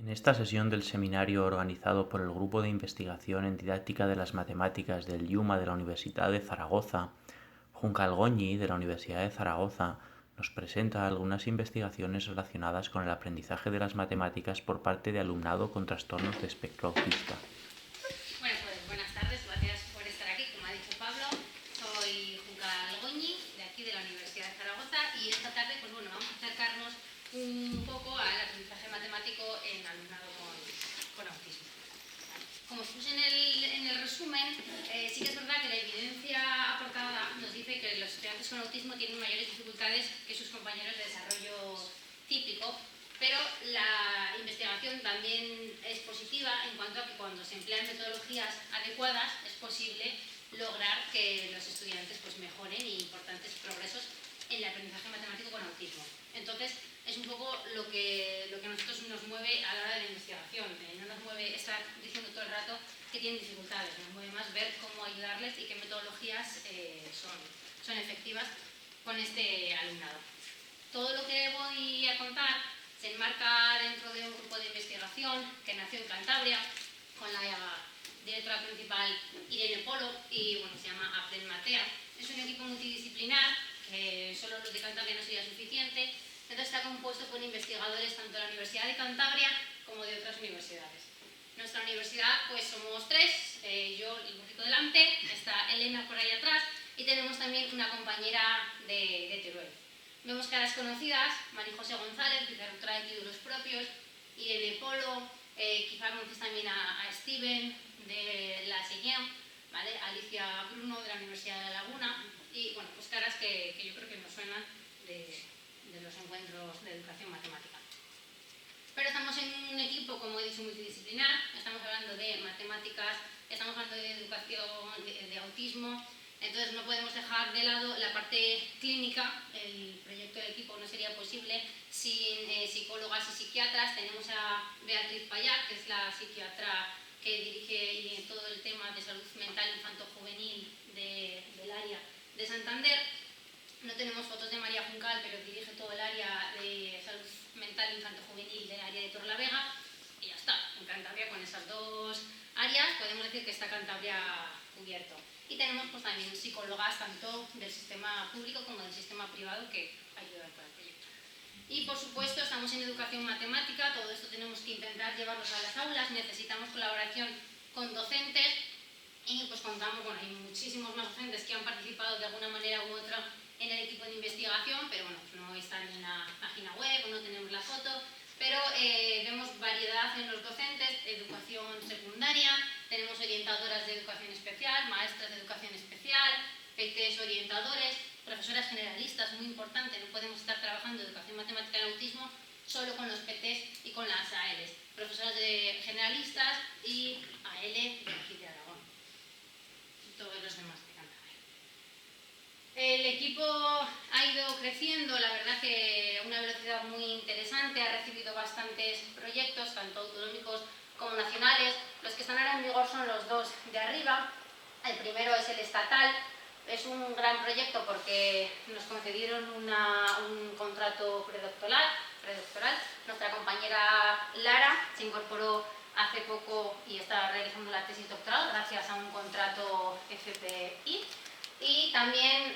En esta sesión del seminario organizado por el Grupo de Investigación en Didáctica de las Matemáticas del IUMA de la Universidad de Zaragoza, Juncal Goñi de la Universidad de Zaragoza nos presenta algunas investigaciones relacionadas con el aprendizaje de las matemáticas por parte de alumnado con trastornos de espectro autista. Bueno, pues buenas tardes, gracias por estar aquí. Como ha dicho Pablo, soy Juncal Goñi, de aquí de la Universidad de Zaragoza, y esta tarde pues bueno, vamos a acercarnos un poco al aprendizaje matemático en alumnado con autismo. Como puse en el resumen, sí que es verdad que la evidencia aportada nos dice que los estudiantes con autismo tienen mayores dificultades que sus compañeros de desarrollo típico, pero la investigación también es positiva en cuanto a que cuando se emplean metodologías adecuadas es posible lograr que los estudiantes pues, mejoren y importantes progresos en el aprendizaje matemático con autismo. Entonces, es un poco lo que a nosotros nos mueve a la hora de la investigación. No nos mueve estar diciendo todo el rato que tienen dificultades, nos mueve más ver cómo ayudarles y qué metodologías son efectivas con este alumnado. Todo lo que voy a contar se enmarca dentro de un grupo de investigación que nació en Cantabria con la directora principal Irene Polo y bueno, se llama Aprend Matea. Es un equipo multidisciplinar que solo los de Cantabria no sería suficiente. Entonces está compuesto por investigadores tanto de la Universidad de Cantabria como de otras universidades. Nuestra universidad pues somos tres, yo y un poquito delante, está Elena por ahí atrás y tenemos también una compañera de Teruel. Vemos caras conocidas, María José González, vicerrectora de títulos propios, Irene Polo, quizá conoces también a Steven de la SEIEM, ¿vale? Alicia Bruno de la Universidad de La Laguna y bueno, pues caras que yo creo que nos suenan de los encuentros de educación matemática. Pero estamos en un equipo, como he dicho, multidisciplinar, estamos hablando de matemáticas, estamos hablando de educación, de autismo, entonces no podemos dejar de lado la parte clínica. El proyecto del equipo no sería posible sin psicólogas y psiquiatras. Tenemos a Beatriz Payá, que es la psiquiatra que dirige todo el tema de salud mental infanto-juvenil del área de Santander. No tenemos fotos de María Juncal, pero dirige todo el área de salud mental infanto-juvenil del área de Torlavega. Y ya está, en Cantabria con esas dos áreas podemos decir que está Cantabria cubierto. Y tenemos pues también psicólogas tanto del sistema público como del sistema privado que ayudan con el proyecto. Y por supuesto estamos en educación matemática, todo esto tenemos que intentar llevarlos a las aulas, necesitamos colaboración con docentes y pues contamos, bueno, hay muchísimos más docentes que han participado de alguna manera u otra en el equipo de investigación, pero bueno, no están en la página web, no tenemos la foto, pero vemos variedad en los docentes, educación secundaria, tenemos orientadoras de educación especial, maestras de educación especial, PTs orientadores, profesoras generalistas, muy importante, no podemos estar trabajando educación matemática en autismo solo con los PTs y con las ALs, profesoras generalistas y AL de aquí de Aragón, y todos los demás. El equipo ha ido creciendo, la verdad que a una velocidad muy interesante, ha recibido bastantes proyectos, tanto autonómicos como nacionales. Los que están ahora en vigor son los dos de arriba. El primero es el estatal, es un gran proyecto porque nos concedieron un contrato predoctoral. Nuestra compañera Lara se incorporó hace poco y está realizando la tesis doctoral gracias a un contrato FPI. Y también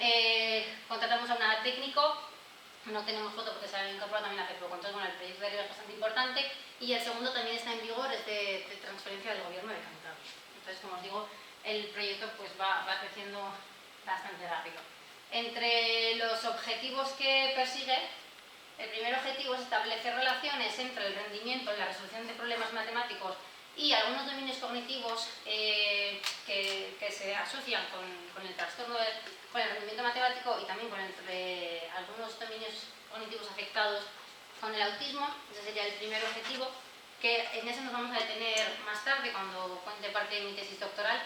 contratamos a una técnico, no tenemos foto porque se ha incorporado también hace poco, entonces bueno, el proyecto de arriba es bastante importante y el segundo también está en vigor, es de transferencia del gobierno de Cantabria. Entonces, como os digo, el proyecto pues va creciendo bastante rápido. Entre los objetivos que persigue, el primer objetivo es establecer relaciones entre el rendimiento en la resolución de problemas matemáticos y algunos dominios cognitivos que se asocian con el trastorno, con el rendimiento matemático y también con algunos dominios cognitivos afectados con el autismo. Ese sería el primer objetivo, que en ese nos vamos a detener más tarde cuando cuente parte de mi tesis doctoral.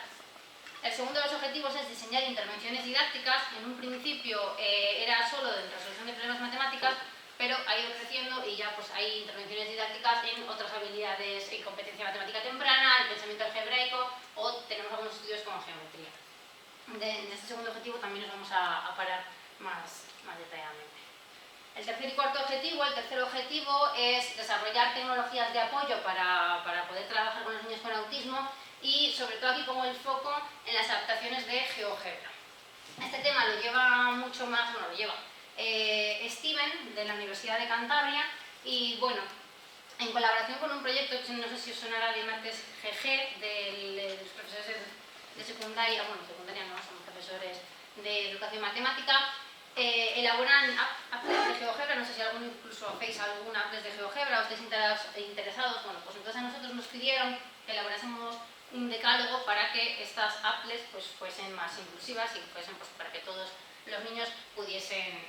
El segundo de los objetivos es diseñar intervenciones didácticas. En un principio era solo de resolución de problemas matemáticas, pero ha ido creciendo y ya pues hay intervenciones didácticas en otras habilidades y competencia matemática temprana, el pensamiento algebraico o tenemos algunos estudios como geometría. En este segundo objetivo también nos vamos a parar más detalladamente. El tercer y cuarto objetivo, el tercer objetivo es desarrollar tecnologías de apoyo para poder trabajar con los niños con autismo y sobre todo aquí pongo el foco en las adaptaciones de GeoGebra. Este tema lo lleva mucho más, bueno, lo lleva Steven de la Universidad de Cantabria y bueno, en colaboración con un proyecto, no sé si os sonará de Martes GG, de los profesores de secundaria, bueno, secundaria no, son profesores de educación matemática, elaboran apples de GeoGebra, no sé si alguno incluso hacéis algún apples de GeoGebra o estéis interesados, bueno, pues entonces a nosotros nos pidieron que elaborásemos un decálogo para que estas apples pues, fuesen más inclusivas y fuesen pues, para que todos los niños pudiesen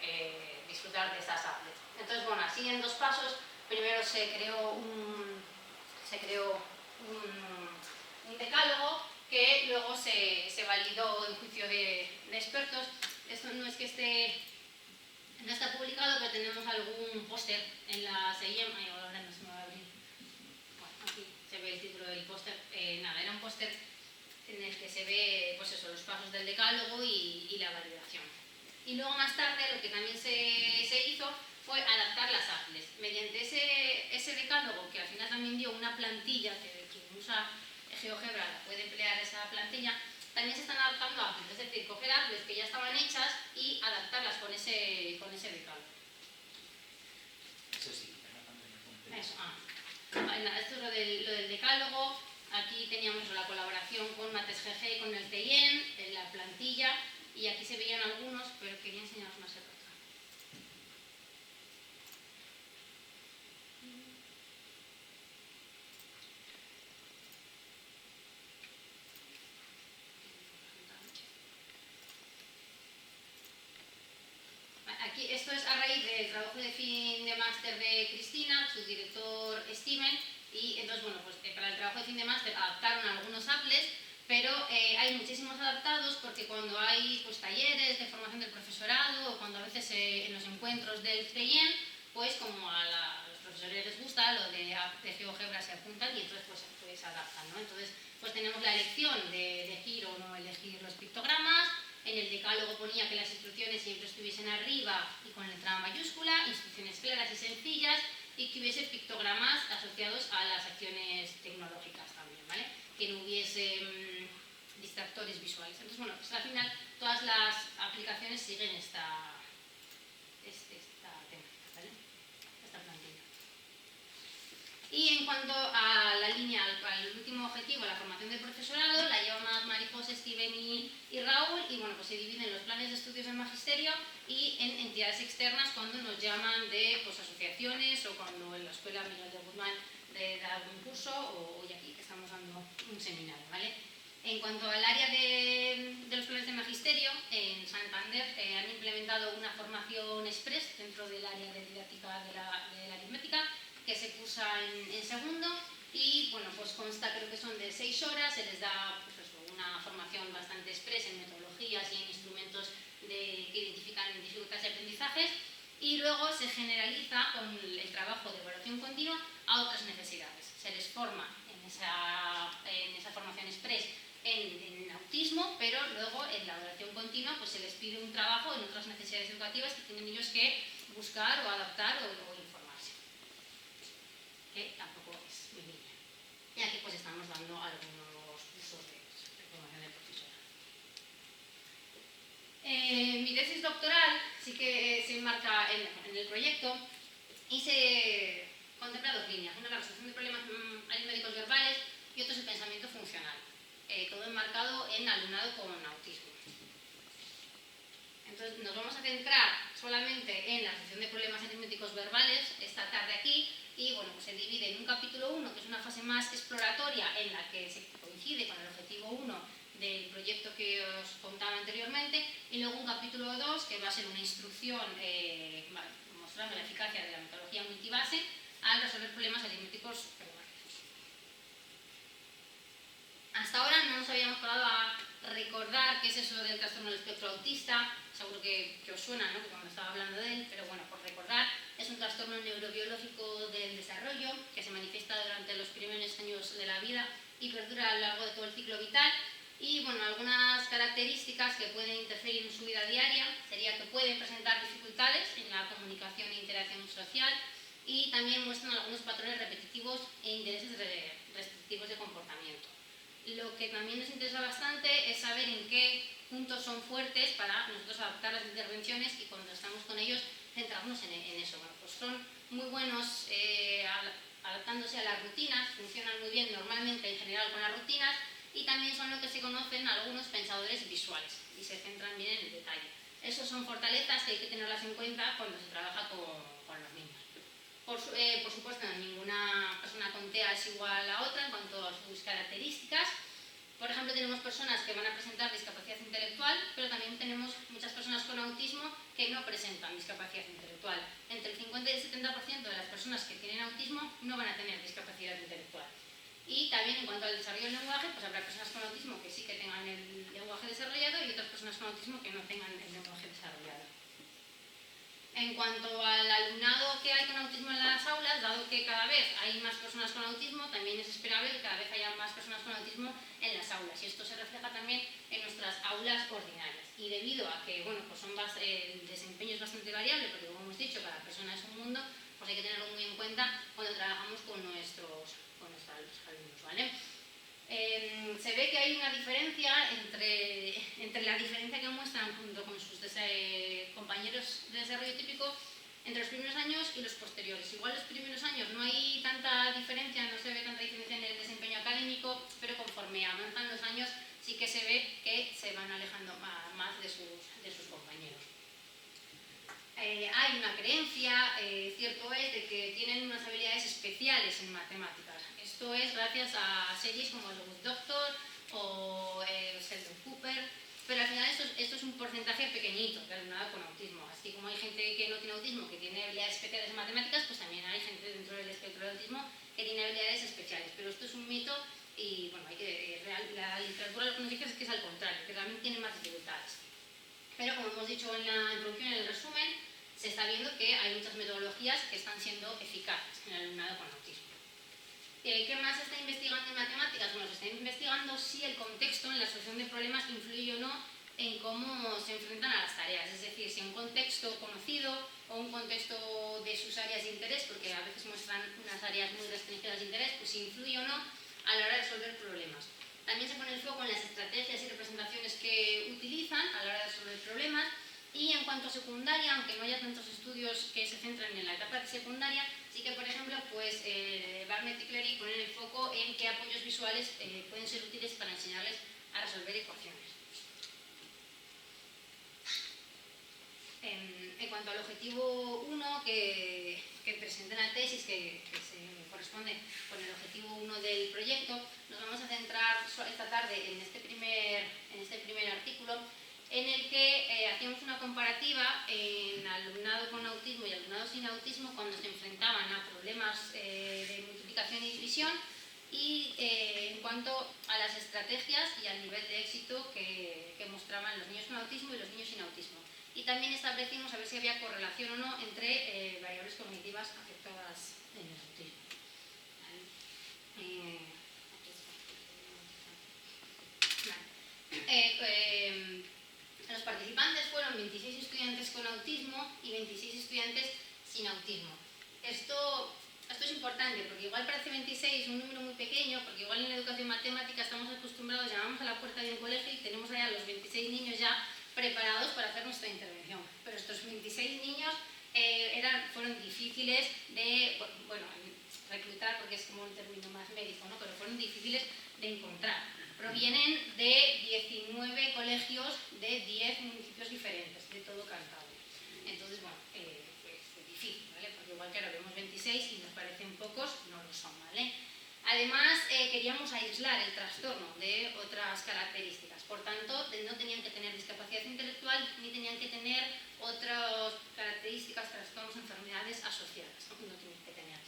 disfrutar de estas apples. Entonces, bueno, así en dos pasos, primero se creó un decálogo que luego se validó en juicio de expertos. Esto no es que no está publicado, pero tenemos algún póster en la SEIEM, ahora no se me va a abrir, bueno, aquí se ve el título del póster, nada, era un póster en el que se ve pues eso, los pasos del decálogo y la validación. Y luego más tarde lo que también se hizo fue adaptar las apples. Mediante ese decálogo, que al final también dio una plantilla, que quien usa GeoGebra puede emplear esa plantilla, también se están adaptando a apples, es decir, coger apples que ya estaban hechas y adaptarlas con ese decálogo. Eso sí, eso, esto es lo del decálogo. Aquí teníamos la colaboración con Mates GG y con el TIEN, en la plantilla, y aquí se veían algunos, pero quería enseñaros más el otro. Aquí, esto es a raíz del trabajo de fin de máster de Cristina, su director Steven, y entonces, bueno, pues para el trabajo de fin de máster adaptaron algunos apples, pero hay muchísimos adaptados porque cuando hay pues, talleres de formación del profesorado o cuando a veces en los encuentros del CEIEN, pues como a los profesores les gusta, lo de GeoGebra se apuntan y entonces pues se adaptan, ¿no? Entonces, pues tenemos la elección de elegir o no elegir los pictogramas. En el decálogo ponía que las instrucciones siempre estuviesen arriba y con letra mayúscula, instrucciones claras y sencillas y que hubiese pictogramas asociados a las acciones tecnológicas también, ¿vale? Que no hubiese distractores visuales. Entonces, bueno, pues al final todas las aplicaciones siguen esta temática, ¿vale? Esta plantilla. Y en cuanto a la línea, al último objetivo, la formación del profesorado, la llevan más Marijose, Steven y Raúl, y bueno, pues se dividen los planes de estudios del magisterio y en entidades externas cuando nos llaman de pues, asociaciones o cuando en la escuela Miguel de Guzmán de dar un curso o hoy aquí que estamos dando un seminario, ¿vale? En cuanto al área de los planes de magisterio, en Santander han implementado una formación express dentro del área de didáctica de la aritmética que se cursa en segundo y bueno, pues consta, creo que son de 6 horas, se les da pues eso, una formación bastante express en metodologías y en instrumentos que identifican dificultades de aprendizajes y luego se generaliza con el trabajo de evaluación continua a otras necesidades. Se les forma en esa formación express en autismo, pero luego en la evaluación continua pues se les pide un trabajo en otras necesidades educativas que tienen ellos que buscar o adaptar o informarse. Que tampoco es muy lineal. Y aquí pues estamos dando algunos cursos de formación del profesorado. Mi tesis doctoral sí que se enmarca en el proyecto y se contempla 2 líneas. Una, la resolución de problemas aritméticos verbales y otro es el pensamiento funcional. Todo enmarcado en alumnado con autismo. Entonces nos vamos a centrar solamente en la resolución de problemas aritméticos verbales esta tarde aquí y bueno, pues se divide en un capítulo 1 que es una fase más exploratoria en la que se coincide con el objetivo 1 del proyecto que os contaba anteriormente y luego un capítulo 2 que va a ser una instrucción mostrando la eficacia de la metodología multibase al resolver problemas aritméticos verbales. Hasta ahora no nos habíamos parado a recordar qué es eso del trastorno del espectro autista, seguro que os suena, ¿no? Cuando estaba hablando de él, pero bueno, por recordar, es un trastorno neurobiológico del desarrollo que se manifiesta durante los primeros años de la vida y perdura a lo largo de todo el ciclo vital Y bueno, algunas características que pueden interferir en su vida diaria sería que pueden presentar dificultades en la comunicación e interacción social y también muestran algunos patrones repetitivos e intereses restrictivos de comportamiento. Lo que también nos interesa bastante es saber en qué puntos son fuertes para nosotros adaptar las intervenciones y cuando estamos con ellos centrarnos en eso. Bueno, pues son muy buenos adaptándose a las rutinas, funcionan muy bien normalmente en general con las rutinas y también son lo que se conocen algunos pensadores visuales y se centran bien en el detalle. Esas son fortalezas que hay que tenerlas en cuenta cuando se trabaja con los niños. Por supuesto, ninguna persona con TEA es igual a otra en cuanto a sus características. Por ejemplo, tenemos personas que van a presentar discapacidad intelectual, pero también tenemos muchas personas con autismo que no presentan discapacidad intelectual. Entre el 50 y el 70% de las personas que tienen autismo no van a tener discapacidad intelectual. Y también en cuanto al desarrollo del lenguaje, pues habrá personas con autismo que sí que tengan el lenguaje desarrollado y otras personas con autismo que no tengan el lenguaje desarrollado. En cuanto al alumnado que hay con autismo en las aulas, dado que cada vez hay más personas con autismo, también es esperable que cada vez haya más personas con autismo en las aulas y esto se refleja también en nuestras aulas ordinarias. Y debido a que bueno, pues el desempeño es bastante variable, porque como hemos dicho, cada persona es un mundo, pues hay que tenerlo muy en cuenta cuando trabajamos con nuestros alumnos, ¿vale? Se ve que hay una diferencia entre la diferencia que muestran junto con sus compañeros de desarrollo típico entre los primeros años y los posteriores. Igual los primeros años no hay tanta diferencia, no se ve tanta diferencia en el desempeño académico, pero conforme avanzan los años sí que se ve que se van alejando más de sus compañeros. Hay una creencia, cierto es, de que tienen unas habilidades especiales en matemáticas. Esto es gracias a series como The Good Doctor o Sheldon Cooper, pero al final esto es un porcentaje pequeñito de alumnado con autismo. Así como hay gente que no tiene autismo que tiene habilidades especiales en matemáticas, pues también hay gente dentro del espectro del autismo que tiene habilidades especiales. Pero esto es un mito y bueno, la literatura lo que nos dice es que es al contrario, que realmente tienen más dificultades. Pero como hemos dicho en la introducción, en el resumen, se está viendo que hay muchas metodologías que están siendo eficaces en el alumnado con autismo. ¿Qué más se está investigando en matemáticas? Bueno, se está investigando si el contexto en la solución de problemas influye o no en cómo se enfrentan a las tareas. Es decir, si un contexto conocido o un contexto de sus áreas de interés, porque a veces muestran unas áreas muy restringidas de interés, pues si influye o no a la hora de resolver problemas. También se pone el foco en las estrategias y representaciones que utilizan a la hora de resolver problemas. Y en cuanto a secundaria, aunque no haya tantos estudios que se centren en la etapa de secundaria, sí que, por ejemplo, pues, Barnett y Clery ponen el foco en qué apoyos visuales pueden ser útiles para enseñarles a resolver ecuaciones. En cuanto al objetivo 1 que presenta la tesis, que se corresponde con el objetivo 1 del proyecto, nos vamos a centrar esta tarde en este primer artículo, en el que hacíamos una comparativa en alumnado con autismo y alumnado sin autismo cuando se enfrentaban a problemas de multiplicación y división y en cuanto a las estrategias y al nivel de éxito que mostraban los niños con autismo y los niños sin autismo. Y también establecimos a ver si había correlación o no entre variables cognitivas afectadas en el autismo. Los participantes fueron 26 estudiantes con autismo y 26 estudiantes sin autismo. Esto es importante porque igual parece 26 un número muy pequeño, porque igual en la educación matemática estamos acostumbrados, llamamos a la puerta de un colegio y tenemos allá los 26 niños ya preparados para hacer nuestra intervención. Pero estos 26 niños fueron difíciles de reclutar, porque es como un término más médico, ¿no? Pero fueron difíciles de encontrar. Provienen de 19 colegios de 10 municipios diferentes, de todo Cantabria. Entonces, bueno, fue difícil, ¿vale? Porque igual que ahora vemos 26 y nos parecen pocos, no lo son, ¿vale? Además, queríamos aislar el trastorno de otras características. Por tanto, no tenían que tener discapacidad intelectual ni tenían que tener otras características, trastornos, enfermedades asociadas. No tenían que tener.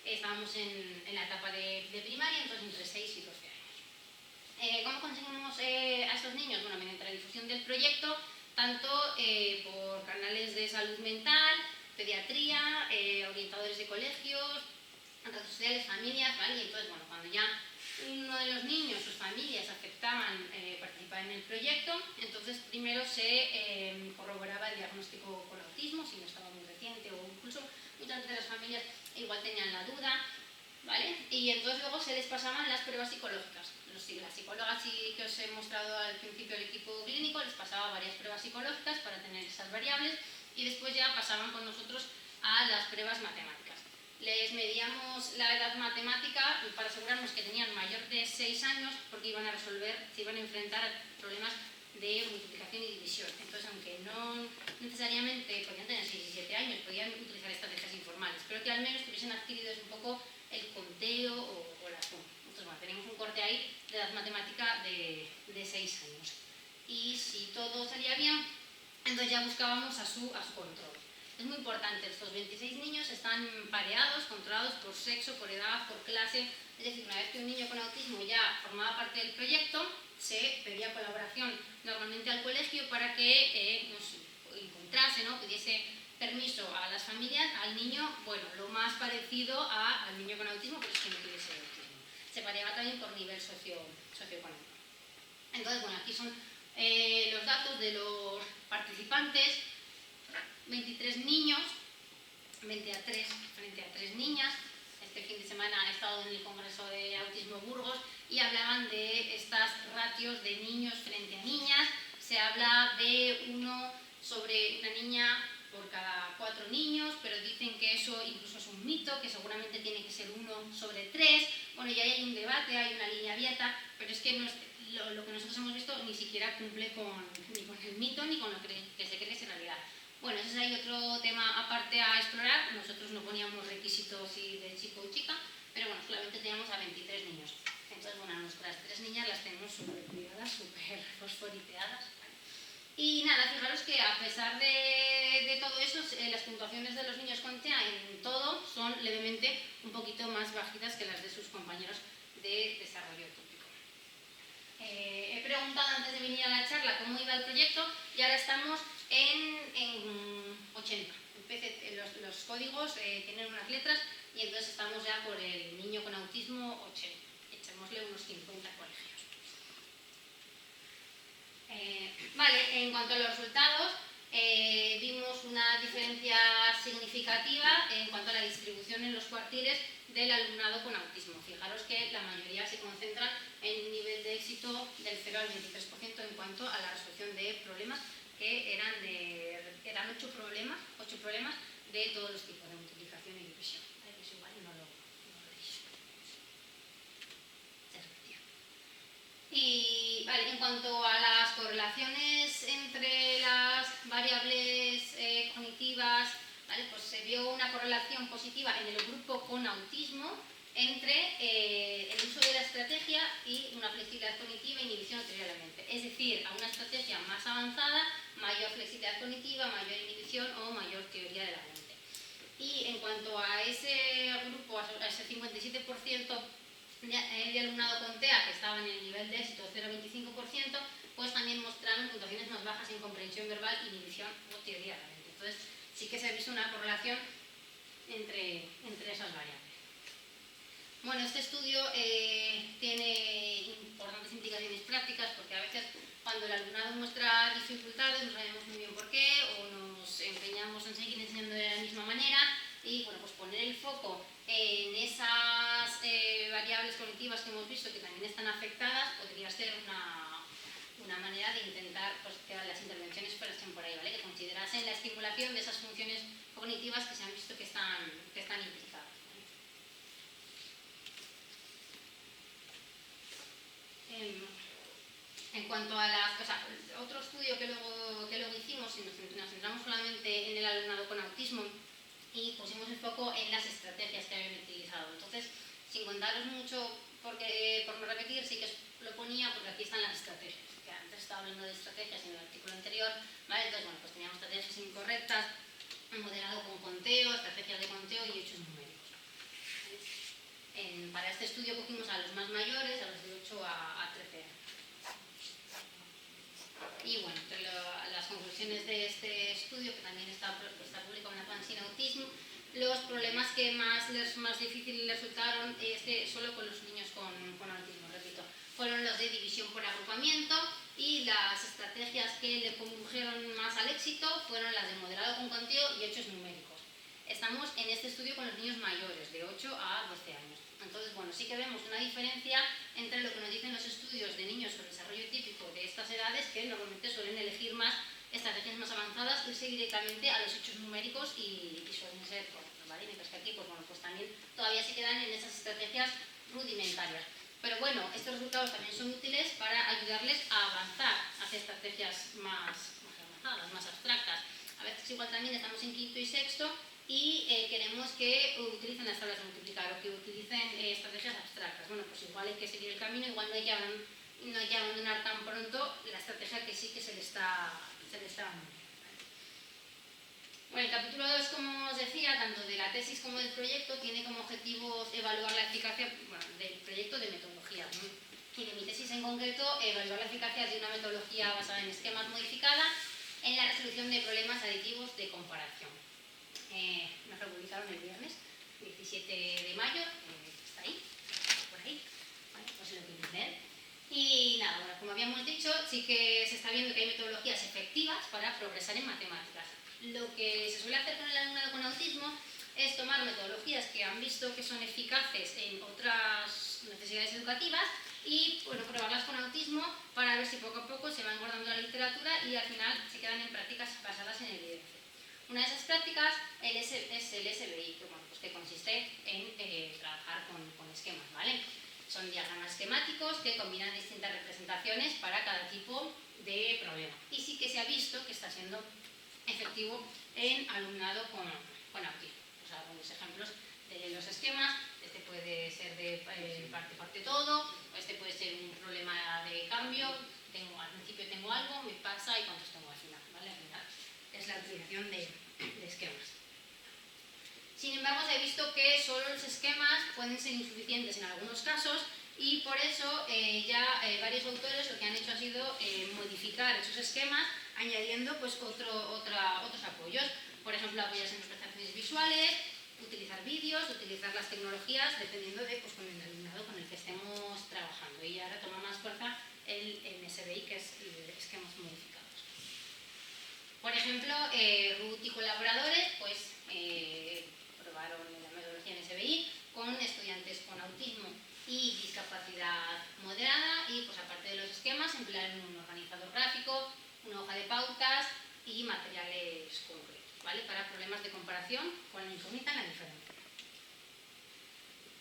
Estábamos en la etapa de primaria, entonces entre 6 y 12 años. ¿Cómo conseguimos a estos niños? Bueno, mediante la difusión del proyecto, tanto por canales de salud mental, pediatría, orientadores de colegios, redes sociales, familias, ¿vale? Y entonces, bueno, cuando ya uno de los niños, sus familias aceptaban participar en el proyecto, entonces primero se corroboraba el diagnóstico con autismo, si no estaba muy reciente o incluso muchas de las familias igual tenían la duda, ¿vale? Y entonces luego se les pasaban las pruebas psicológicas. Las psicólogas que os he mostrado al principio del equipo clínico les pasaba varias pruebas psicológicas para tener esas variables y después ya pasaban con nosotros a las pruebas matemáticas. Les medíamos la edad matemática para asegurarnos que tenían mayor de 6 años porque iban a se iban a enfrentar a problemas de multiplicación y división. Entonces, aunque no necesariamente podían tener 6 y 7 años, podían utilizar estrategias informales, pero que al menos tuviesen adquirido un poco el conteo o la suma. Entonces, bueno, tenemos un corte ahí de edad matemática de 6 años. Y si todo salía bien, entonces ya buscábamos a su control. Es muy importante, estos 26 niños están pareados, controlados por sexo, por edad, por clase. Es decir, una vez que un niño con autismo ya formaba parte del proyecto, se pedía colaboración normalmente al colegio para que nos encontrase, ¿no? Pidiese permiso a las familias, al niño, bueno, lo más parecido al niño con autismo, pero es que no tuviese autismo. Se pareaba también por nivel socioeconómico. Entonces, bueno, aquí son los datos de los participantes. 23 niños, 20 a 3 frente a 3 niñas. Este fin de semana he estado en el Congreso de Autismo Burgos y hablaban de estas ratios de niños frente a niñas. Se habla de 1 sobre una niña por cada 4 niños, pero dicen que eso incluso es un mito, que seguramente tiene que ser 1 sobre 3. Bueno, ya hay un debate, hay una línea abierta, pero es que lo que nosotros hemos visto ni siquiera cumple ni con el mito ni con lo que se cree que es en realidad. Bueno, ese es ahí otro tema aparte a explorar. Nosotros no poníamos requisitos de chico o chica, pero bueno, solamente teníamos a 23 niños. Entonces, bueno, nuestras 3 niñas las tenemos súper cuidadas, súper fosforiteadas. Y nada, fijaros que a pesar de todo eso, las puntuaciones de los niños con TEA en todo son levemente un poquito más bajitas que las de sus compañeros de desarrollo típico. He preguntado antes de venir a la charla cómo iba el proyecto y ahora estamos en 80. Los códigos tienen unas letras y entonces estamos ya por el niño con autismo 80. Echémosle unos 50 colegios. Vale, en cuanto a los resultados, vimos una diferencia significativa en cuanto a la distribución en los cuartiles del alumnado con autismo. Fijaros que la mayoría se concentran en un nivel de éxito del 0 al 23% en cuanto a la resolución de problemas, que eran 8 problemas de todos los tipos de multiplicación y división. Eso igual no lo veis. Se repetía. Y vale, en cuanto a las correlaciones entre las variables cognitivas, ¿vale? Pues se vio una correlación positiva en el grupo con autismo entre el uso de la estrategia y una flexibilidad cognitiva e inhibición anterior a la mente. Es decir, a una estrategia más avanzada, mayor flexibilidad cognitiva, mayor inhibición o mayor teoría de la mente. Y en cuanto a ese grupo, a ese 57% de alumnado con TEA que estaba en el nivel de éxito 0,25%, pues también mostraron puntuaciones más bajas en comprensión verbal, inhibición o teoría de la mente. Entonces, sí que se ha visto una correlación entre esas variables. Bueno, este estudio tiene importantes implicaciones prácticas porque a veces cuando el alumnado muestra dificultades no sabemos muy bien por qué o nos empeñamos en seguir enseñando de la misma manera y bueno, pues poner el foco en esas variables cognitivas que hemos visto que también están afectadas podría ser una manera de intentar pues, que las intervenciones fuesen por ahí, ¿vale? Que considerasen la estimulación de esas funciones cognitivas que se han visto que están implicadas. En cuanto a otro estudio que luego hicimos, y nos centramos solamente en el alumnado con autismo y pusimos el foco en las estrategias que habían utilizado. Entonces, sin contaros mucho, por no repetir, sí que os lo ponía porque aquí están las estrategias, que antes estaba hablando de estrategias en el artículo anterior, ¿vale? Entonces, bueno, pues teníamos estrategias incorrectas, modelado con conteo, estrategias de conteo y hechos numéricos. Para este estudio cogimos a los más mayores, a los de 8 a 13 años. Y bueno, entre las conclusiones de este estudio, que también está publicado en la Pansina Autismo, los problemas que más difíciles les resultaron es que solo con los niños con autismo. fueron los de división por agrupamiento, y las estrategias que le condujeron más al éxito fueron las de modelado con conteo y hechos numéricos. Estamos en este estudio con los niños mayores, de 8 a 12 años. Entonces, bueno, sí que vemos una diferencia entre lo que nos dicen los estudios de niños sobre desarrollo típico de estas edades, que normalmente suelen elegir más estrategias más avanzadas, irse directamente a los hechos numéricos y suelen ser correctos, ¿vale? Mientras que aquí, pues bueno, pues también todavía se quedan en esas estrategias rudimentarias. Pero bueno, estos resultados también son útiles para ayudarles a avanzar hacia estrategias más avanzadas, más abstractas. A veces igual también estamos en quinto y sexto y queremos que utilicen las tablas de multiplicar o que utilicen estrategias abstractas. Bueno, pues igual hay que seguir el camino, igual no hay que abandonar tan pronto la estrategia que sí que se le está dando. Bueno, el capítulo 2, como os decía, tanto de la tesis como del proyecto, tiene como objetivos evaluar la eficacia del proyecto de metodología, ¿no? Y de mi tesis en concreto, evaluar la eficacia de una metodología basada en esquemas modificada en la resolución de problemas aditivos de comparación. Nos lo publicaron el viernes 17 de mayo, está ahí, por ahí, ¿vale? Pues lo queréis leer. Y nada, bueno, como habíamos dicho, sí que se está viendo que hay metodologías efectivas para progresar en matemáticas. Lo que se suele hacer con el alumnado con autismo es tomar metodologías que han visto que son eficaces en otras necesidades educativas y bueno, probarlas con autismo para ver si poco a poco se va engordando la literatura y al final se quedan en prácticas basadas en evidencia. Una de esas prácticas es el SBI, que, bueno, pues que consiste en trabajar con esquemas, ¿vale? Son diagramas esquemáticos que combinan distintas representaciones para cada tipo de problema. Y sí que se ha visto que está siendo efectivo en alumnado con autismo. Pues algunos ejemplos de los esquemas: este puede ser de parte todo, este puede ser un problema de cambio, al principio tengo algo, me pasa y cuántos tengo al final, ¿vale? Al final es la utilización de esquemas. Sin embargo, se ha visto que solo los esquemas pueden ser insuficientes en algunos casos y por eso varios autores lo que han hecho ha sido modificar esos esquemas añadiendo pues, otros apoyos. Por ejemplo, apoyarse en representaciones visuales, utilizar vídeos, utilizar las tecnologías dependiendo de con el alumnado con el que estemos trabajando. Y ahora toma más fuerza el NSBI, que es esquemas modificados. Por ejemplo, Ruth y colaboradores pues, probaron la metodología NSBI con estudiantes con autismo y discapacidad moderada y pues, aparte de los esquemas emplearon un organizador gráfico, una hoja de pautas y materiales concretos, ¿vale? Para problemas de comparación con la incógnita en la diferencia.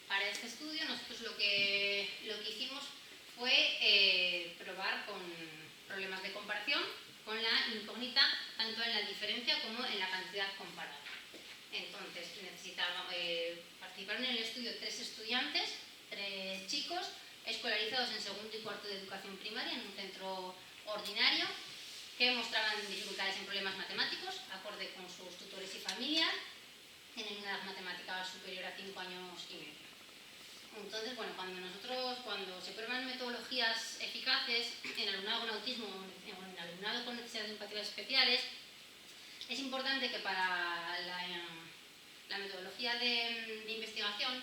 Para este estudio nosotros lo que hicimos fue probar con problemas de comparación con la incógnita tanto en la diferencia como en la cantidad comparada. Entonces participaron en el estudio 3 estudiantes, 3 chicos escolarizados en segundo y cuarto de educación primaria en un centro ordinario que mostraban dificultades en problemas matemáticos acorde con sus tutores y familias, tienen una edad matemática superior a 5 años y medio. Entonces, bueno, cuando se prueban metodologías eficaces en alumnado con autismo o en alumnado con necesidades educativas especiales, es importante que para la metodología de investigación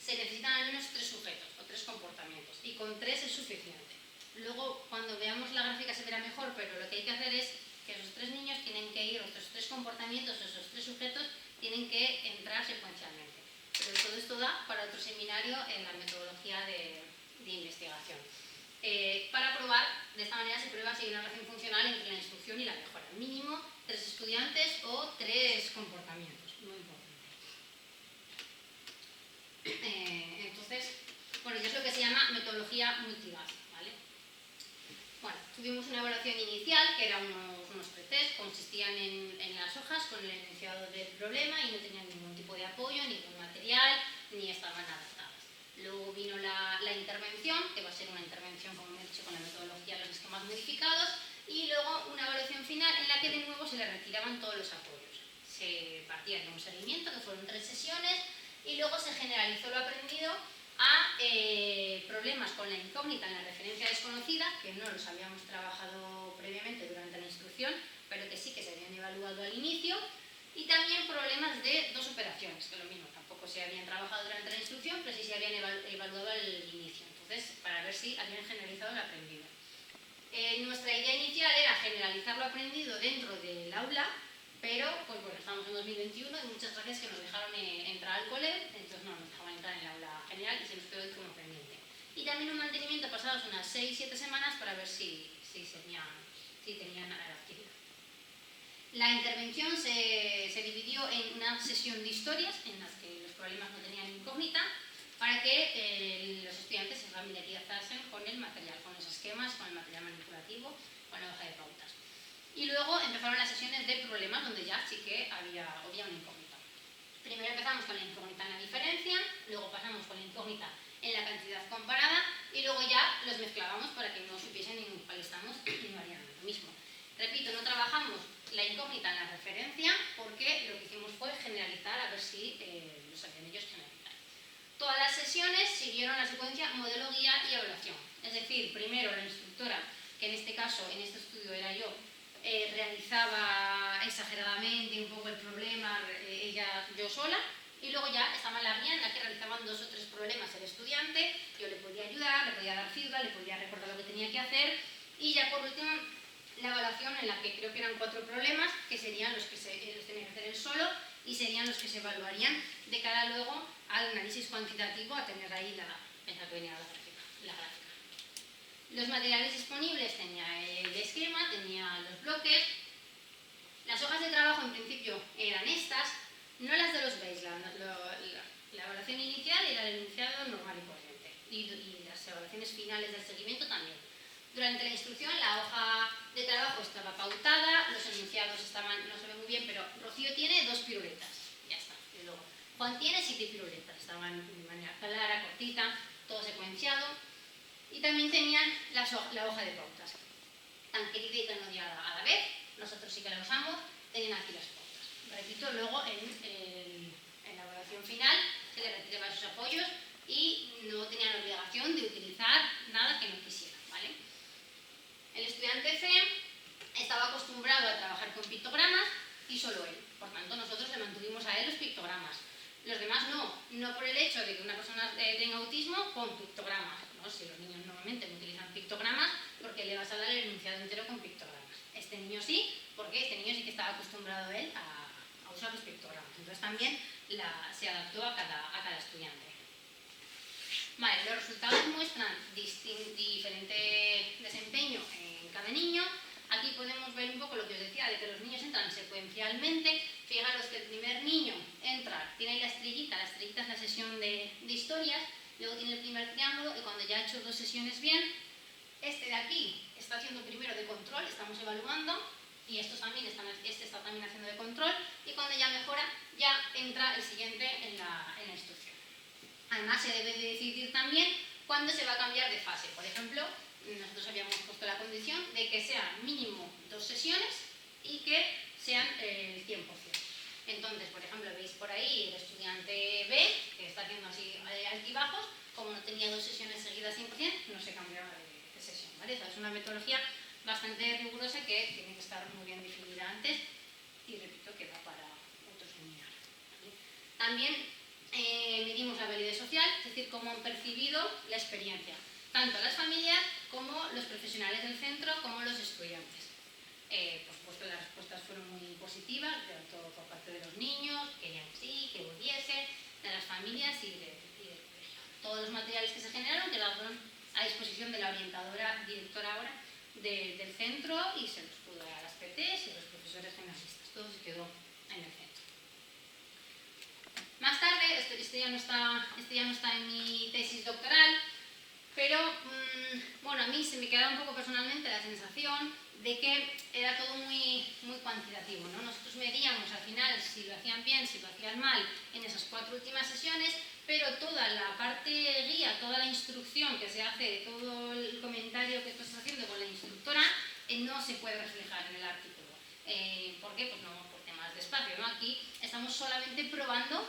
se necesitan al menos 3 sujetos o 3 comportamientos y con 3 es suficiente. Luego, cuando veamos la gráfica se verá mejor, pero lo que hay que hacer es que esos 3 niños tienen que ir, esos 3 comportamientos, esos 3 sujetos tienen que entrar secuencialmente. Pero todo esto da para otro seminario en la metodología de investigación. Para probar, de esta manera se prueba si hay una relación funcional entre la instrucción y la mejora. Mínimo 3 estudiantes o 3 comportamientos, muy importante. Entonces, bueno, ya es lo que se llama metodología multibase, ¿vale? Bueno, tuvimos una evaluación inicial que eran unos pretest, consistían en las hojas con el enunciado del problema y no tenían ningún tipo de apoyo, ningún material, ni estaban adaptadas. Luego vino la intervención, que va a ser una intervención, como he dicho, con la metodología de los esquemas modificados, y luego una evaluación final en la que de nuevo se le retiraban todos los apoyos. Se partía de un seguimiento, que fueron 3 sesiones, y luego se generalizó lo aprendido a problemas con la incógnita en la referencia desconocida, que no los habíamos trabajado previamente durante la instrucción, pero que sí que se habían evaluado al inicio, y también problemas de 2 operaciones, que lo mismo, tampoco se habían trabajado durante la instrucción, pero sí se habían evaluado al inicio. estudiantes para ver si habían generalizado lo aprendido. Nuestra idea inicial era generalizar lo aprendido dentro del aula, pero pues bueno, estamos en 2021 y muchas gracias que nos dejaron entrar al cole, entonces no nos dejaban entrar en el aula general y se nos quedó como pendiente. Y también un mantenimiento pasados unas 6-7 semanas para ver si tenían actividad. La intervención se dividió en una sesión de historias en las que los problemas no tenían incógnita para que los estudiantes se familiarizasen con el material, con los esquemas, con el material manipulativo, con la hoja de pautas. Y luego empezaron las sesiones de problemas donde ya sí que había una incógnita. Primero empezamos con la incógnita en la diferencia, luego pasamos con la incógnita en la cantidad comparada y luego ya los mezclábamos para que no supiesen en cuál estamos y no harían lo mismo. Repito, no trabajamos la incógnita en la referencia porque lo que hicimos fue generalizar a ver si lo sabían ellos generalizar. Todas las sesiones siguieron la secuencia modelo, guía y evaluación. Es decir, primero la instructora, que en este caso, en este estudio era yo, realizaba exageradamente un poco el problema, yo sola, y luego ya estaba la guía en la que realizaban 2 o 3 problemas el estudiante, yo le podía ayudar, le podía dar feedback, le podía recordar lo que tenía que hacer, y ya por último la evaluación en la que creo que eran 4 problemas, que serían los que los tenía que hacer él solo, y serían los que se evaluarían de cara luego al análisis cuantitativo, a tener ahí esa que venía la gráfica. Los materiales disponibles tenía el esquema, tenía los bloques. Las hojas de trabajo en principio eran estas, no las de los baseline. La evaluación inicial era el enunciado normal y corriente. Y las evaluaciones finales del seguimiento también. Durante la instrucción la hoja de trabajo estaba pautada, los enunciados estaban, no se ve muy bien, pero Rocío tiene 2 piruletas. Ya está. Y luego Juan tiene 7 piruletas. Estaban de manera clara, cortita, todo secuenciado. Y también tenían la hoja de pautas, tan querida y tan odiada a la vez, nosotros sí que la usamos, tenían aquí las pautas. Repito, luego en la evaluación final se le retiraban sus apoyos y no tenían la obligación de utilizar nada que no quisieran, ¿vale? El estudiante C estaba acostumbrado a trabajar con pictogramas y solo él, por tanto nosotros le mantuvimos a él los pictogramas. Los demás no por el hecho de que una persona tenga autismo con pictogramas, ¿no? Si los niños normalmente no utilizan pictogramas, porque le vas a dar el enunciado entero con pictogramas. Este niño sí, porque este niño sí que estaba acostumbrado él a usar los pictogramas. Entonces también se adaptó a cada estudiante. Vale, los resultados muestran diferente desempeño en cada niño. Aquí podemos ver un poco lo que os decía, de que los niños entran secuencialmente. Fijaros que el primer niño entra, tiene la estrellita es la sesión de historias, luego tiene el primer triángulo y cuando ya ha hecho 2 sesiones bien, este de aquí está haciendo primero de control, estamos evaluando, y este está también haciendo de control, y cuando ya mejora, ya entra el siguiente en la instrucción. Además, se debe de decidir también cuándo se va a cambiar de fase. Por ejemplo, nosotros habíamos puesto la condición de que sean mínimo 2 sesiones y que sean el 100%. Entonces, por ejemplo, veis por ahí el estudiante B, que está haciendo así altibajos, como no tenía 2 sesiones seguidas 100%, no se cambiaba de sesión, ¿vale? Es una metodología bastante rigurosa que tiene que estar muy bien definida antes y repito que va para otros seminarios, ¿vale? También medimos la validez social, es decir, cómo han percibido la experiencia, tanto las familias como los profesionales del centro, como los estudiantes. Por supuesto, las respuestas fueron muy positivas, tanto por parte de los niños, que querían que sí, que volviese, de las familias y del colegio. Todos los materiales que se generaron quedaron a disposición de la orientadora, directora ahora, del centro y se los pudo dar a las PTs y a los profesores gimnasistas. Todo se quedó en el centro. Más tarde, este ya no está en mi tesis doctoral, pero bueno, a mí se me quedaba un poco personalmente la sensación de que era todo muy cuantitativo, ¿no? Nosotros medíamos al final si lo hacían bien, si lo hacían mal en esas 4 últimas sesiones, pero toda la parte guía, toda la instrucción que se hace, todo el comentario que tú estás haciendo con la instructora, no se puede reflejar en el artículo. ¿Por qué? Pues no, por temas de espacio, ¿no? Aquí estamos solamente probando,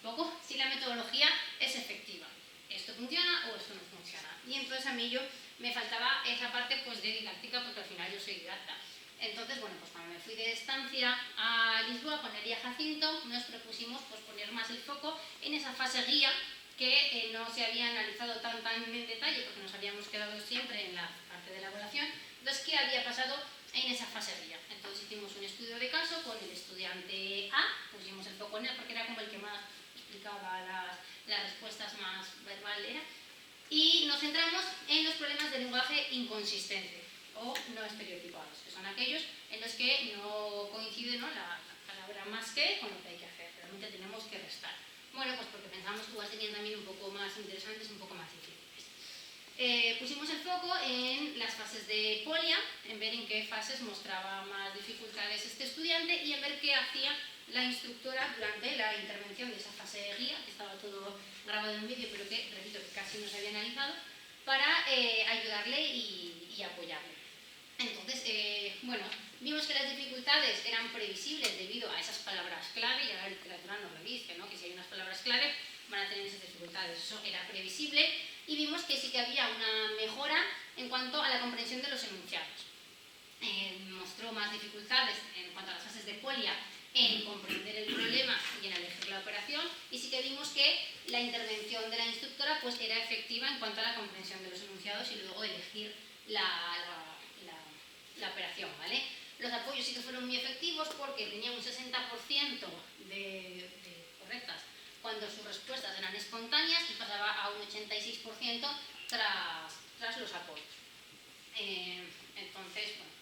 poco, si la metodología es efectiva. ¿Esto funciona o esto no funciona? Y entonces a mí me faltaba esa parte pues, de didáctica, porque al final yo soy didacta. Entonces, bueno, pues cuando me fui de estancia a Lisboa con Elia Jacinto, nos propusimos pues, poner más el foco en esa fase guía que no se había analizado tanto tan en detalle porque nos habíamos quedado siempre en la parte de la evaluación. Entonces, ¿qué había pasado en esa fase guía? Entonces hicimos un estudio de caso con el estudiante A, pusimos el foco en él porque era como el que más explicaba las respuestas más verbal era, y nos centramos en los problemas de lenguaje inconsistente o no estereotipados, que son aquellos en los que no coincide, ¿no?, la palabra más que con lo que hay que hacer, realmente tenemos que restar. Bueno, pues porque pensamos que igual serían también un poco más interesantes, un poco más difíciles. Pusimos el foco en las fases de polia, en ver en qué fases mostraba más dificultades este estudiante y en ver qué hacía la instructora durante la intervención de esa fase de guía, que estaba todo grabado en vídeo, pero que, repito, que casi no se había analizado, para ayudarle y apoyarle. Entonces, bueno, vimos que las dificultades eran previsibles debido a esas palabras clave, ya la literatura nos lo dice, ¿no?, que si hay unas palabras clave van a tener esas dificultades, eso era previsible, y vimos que sí que había una mejora en cuanto a la comprensión de los enunciados. Mostró más dificultades en cuanto a las fases de polia en comprender el problema y en elegir la operación, y sí que vimos que la intervención de la instructora pues era efectiva en cuanto a la comprensión de los enunciados y luego elegir la operación, ¿vale? Los apoyos sí que fueron muy efectivos porque tenía un 60% de correctas cuando sus respuestas eran espontáneas y pasaba a un 86% tras los apoyos. Entonces, bueno,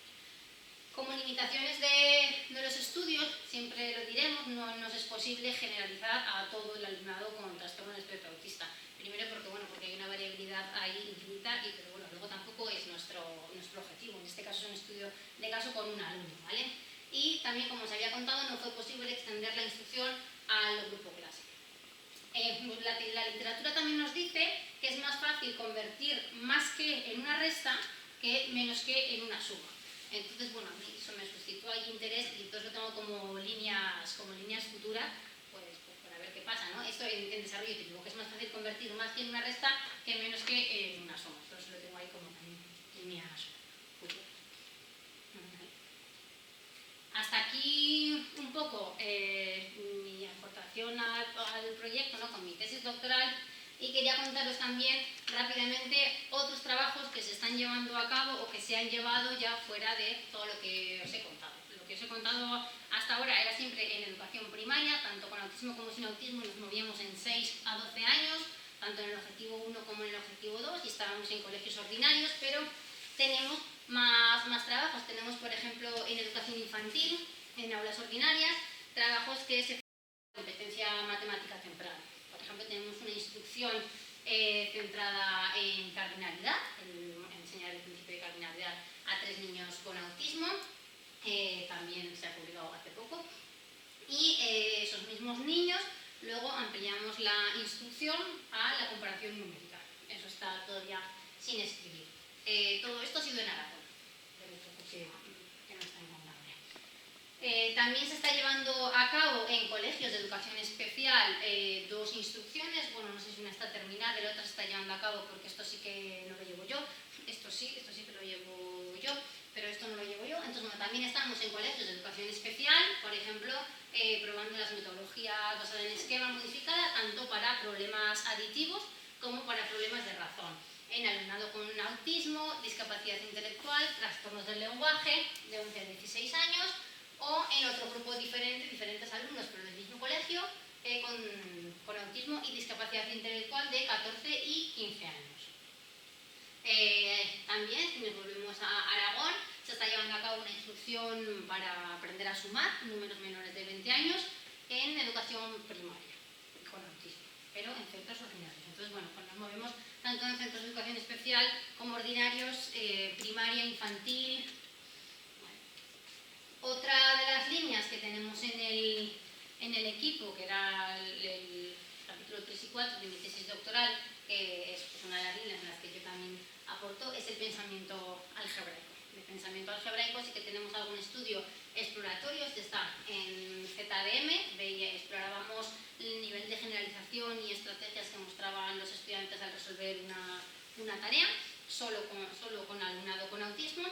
como limitaciones de los estudios, siempre lo diremos, no nos es posible generalizar a todo el alumnado con trastorno del espectro autista. Primero porque hay una variabilidad ahí infinita, pero bueno, luego tampoco es nuestro objetivo. En este caso es un estudio de caso con un alumno, ¿vale? Y también, como os había contado, no fue posible extender la instrucción al grupo clase. La literatura también nos dice que es más fácil convertir más que en una resta que menos que en una suma. Entonces, bueno, a mí eso me suscitó ahí interés y entonces lo tengo como líneas futuras, pues para ver qué pasa, ¿no? Esto en desarrollo típico, que es más fácil convertir más que en una resta que menos que en una suma. Entonces lo tengo ahí como líneas futuras. Hasta aquí un poco mi aportación al proyecto, ¿no?, con mi tesis doctoral, y quería contaros también rápidamente otros trabajos que se están llevando a cabo o que se han llevado ya fuera de todo lo que os he contado. Lo que os he contado hasta ahora era siempre en educación primaria, tanto con autismo como sin autismo, nos movíamos en 6 a 12 años, tanto en el objetivo 1 como en el objetivo 2, y estábamos en colegios ordinarios, pero tenemos más trabajos. Tenemos, por ejemplo, en educación infantil, en aulas ordinarias, trabajos que se competencia matemática temprana. Por ejemplo, tenemos una instrucción centrada en cardinalidad, en enseñar el principio de cardinalidad a 3 niños con autismo, también se ha publicado hace poco, y esos mismos niños luego ampliamos la instrucción a la comparación numérica. Eso está todavía sin escribir. Todo esto ha sido en Aragón, pero que no está en Cantabria. También se está llevando a cabo en colegios de educación especial 2 instrucciones. Bueno, no sé si una está terminada, la otra se está llevando a cabo porque esto sí que no lo llevo yo. Esto sí que lo llevo yo, pero esto no lo llevo yo. Entonces, bueno, también estamos en colegios de educación especial, por ejemplo, probando las metodologías basadas en esquema modificada, tanto para problemas aditivos como para problemas de razón. En alumnado con autismo, discapacidad intelectual, trastornos del lenguaje, de 11 a 16 años, o en otro grupo diferentes alumnos, pero del mismo colegio, con autismo y discapacidad intelectual de 14 y 15 años. También, si nos volvemos a Aragón, se está llevando a cabo una instrucción para aprender a sumar números menores de 20 años en educación primaria, con autismo, pero en centros ordinarios. Entonces, bueno, pues nos movemos tanto en centros de educación especial como ordinarios, primaria, infantil. Bueno. Otra de las líneas que tenemos en el equipo, que era el capítulo 3 y 4 de mi tesis doctoral, que es pues, una de las líneas en las que yo también aporto, es el pensamiento algebraico. De pensamiento algebraico sí que tenemos algún estudio exploratorio. Este está en ZDM, explorábamos el nivel de generalización y estrategias que mostraban los estudiantes al resolver una tarea, solo con alumnado con autismo.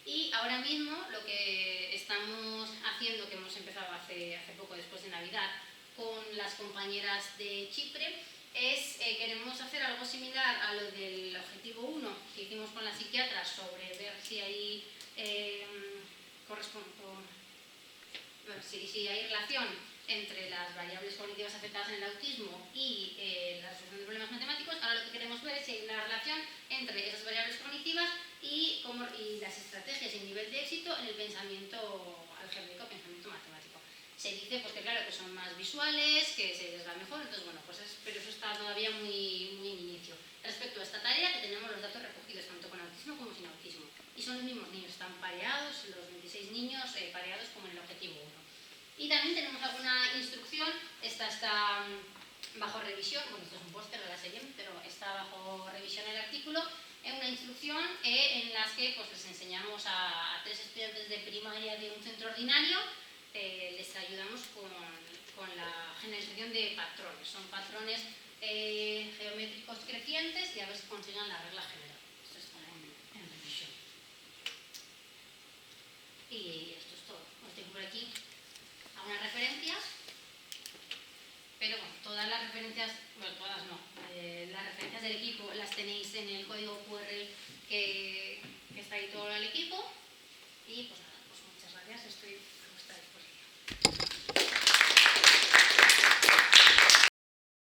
Y ahora mismo lo que estamos haciendo, que hemos empezado hace poco, después de Navidad, con las compañeras de Chipre, es queremos hacer algo similar a lo del objetivo 1 que hicimos con la psiquiatra sobre ver si hay si hay relación entre las variables cognitivas afectadas en el autismo y la resolución de problemas matemáticos. Ahora lo que queremos ver es si hay una relación entre esas variables cognitivas y las estrategias y nivel de éxito en el pensamiento algébrico, pensamiento matemático. Se dice pues, que claro, que son más visuales, que se les da mejor, entonces bueno, pues pero eso está todavía muy en inicio. Respecto a esta tarea, que tenemos los datos recogidos tanto con autismo como sin autismo. Y son los mismos niños, están pareados, los 26 niños pareados como en el objetivo 1. Y también tenemos alguna instrucción, esta está bajo revisión, bueno, esto es un póster de la serie, pero está bajo revisión el artículo, es una instrucción en las que pues, les enseñamos a 3 estudiantes de primaria de un centro ordinario, les ayudamos con la generalización de patrones. Son patrones geométricos crecientes y a ver si consiguen la regla general. Esto está en revisión. Y esto es todo. Os tengo por aquí algunas referencias, pero bueno, todas las referencias, bueno, todas no, las referencias del equipo las tenéis en el código QR que